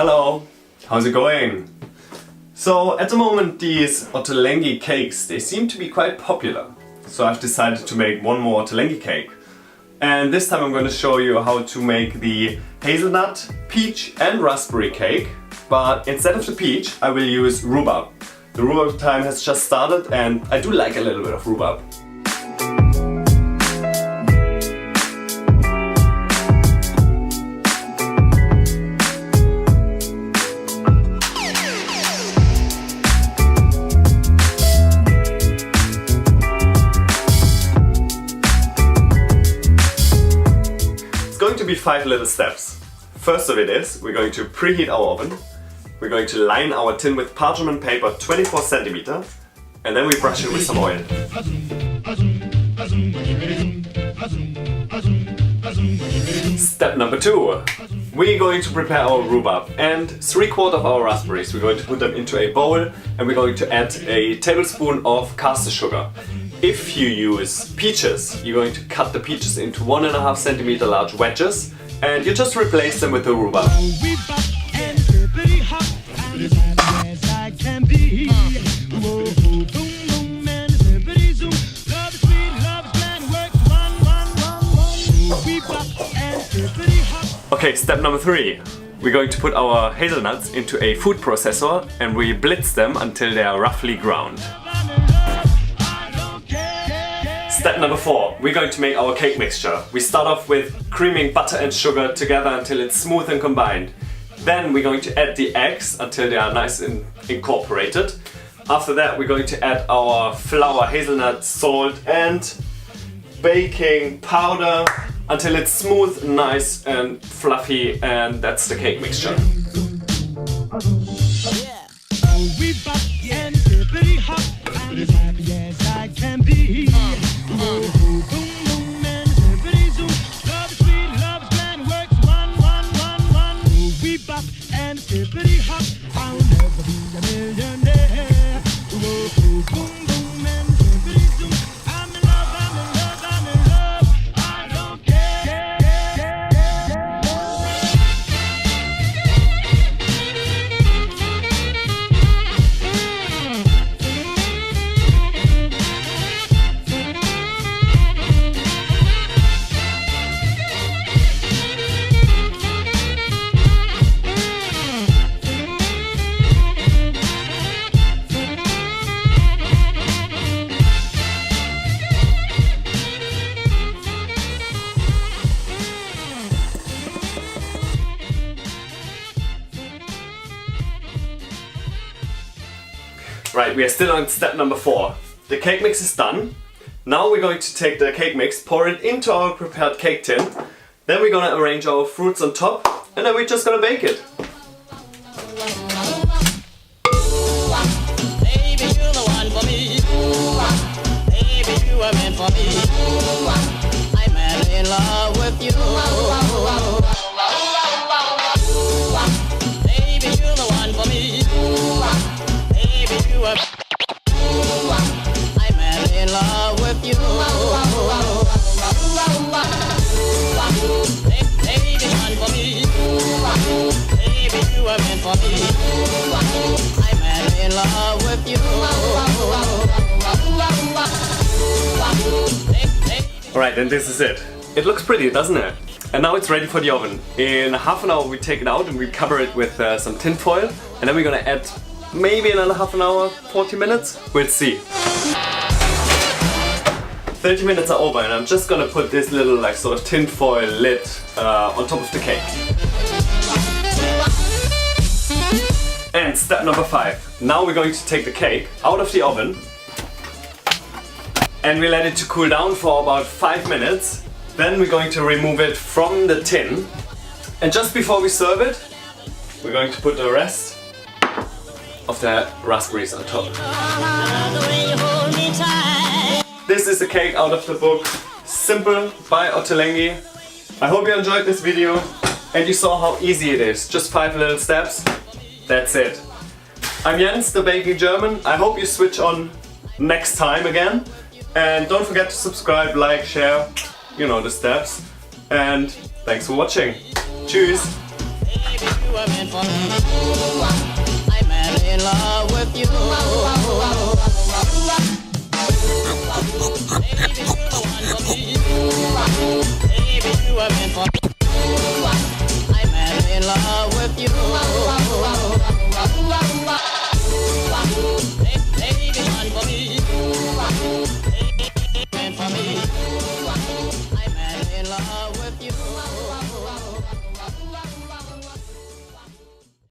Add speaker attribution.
Speaker 1: Hello, how's it going? So at the moment these Ottolenghi cakes, they seem to be quite popular. So I've decided to make one more Ottolenghi cake. And this time I'm going to show you how to make the hazelnut, peach and raspberry cake. But instead of the peach, I will use rhubarb. The rhubarb time has just started and I do like a little bit of rhubarb. Going to be 5 little steps. First of it is, we're going to preheat our oven. We're going to line our tin with parchment paper 24 cm and then we brush it with some oil. Step number 2. We're going to prepare our rhubarb and 3/4 of our raspberries. We're going to put them into a bowl and we're going to add a tablespoon of caster sugar. If you use peaches, you're going to cut the peaches into 1.5 cm large wedges and you just replace them with the rhubarb. Okay, step number 3. We're going to put our hazelnuts into a food processor and we blitz them until they are roughly ground. Step number 4. We're going to make our cake mixture. We start off with creaming butter and sugar together until it's smooth and combined. Then we're going to add the eggs until they are nice and incorporated. After that we're going to add our flour, hazelnut, salt and baking powder until it's smooth, nice and fluffy, and that's the cake mixture. Right, we are still on step number 4. The cake mix is done. Now we're going to take the cake mix, pour it into our prepared cake tin. Then we're gonna arrange our fruits on top and then we're just gonna bake it.
Speaker 2: Baby, you're the one for me. Baby, you were meant for me. I'm madly in love with you. Baby, you're the one for me. I'm madly in love with you. Baby, one for me. Baby, you are meant for me. I'm madly in love with you.
Speaker 1: Alright, and this is it. It looks pretty, doesn't it? And now it's ready for the oven. In half an hour we take it out and we cover it with some tin foil. And then we're gonna add maybe another half an hour, 40 minutes, we'll see. 30 minutes are over and I'm just gonna put this little sort of tin foil lid on top of the cake. And step number 5. Now we're going to take the cake out of the oven and we let it to cool down for about 5 minutes. Then we're going to remove it from the tin and just before we serve it, we're going to put the rest of the raspberries on top. This is a cake out of the book Simple by Ottolenghi. I hope you enjoyed this video and you saw how easy it is. Just 5 little steps. That's it. I'm Jens, the baking German. I hope you switch on next time again. And don't forget to subscribe, like, share, you know the steps. And thanks for watching. Tschüss!
Speaker 2: you were meant for me. I'm madly in love with you. Baby, you're the one for me. Baby, you were meant for me. I'm madly in love with you.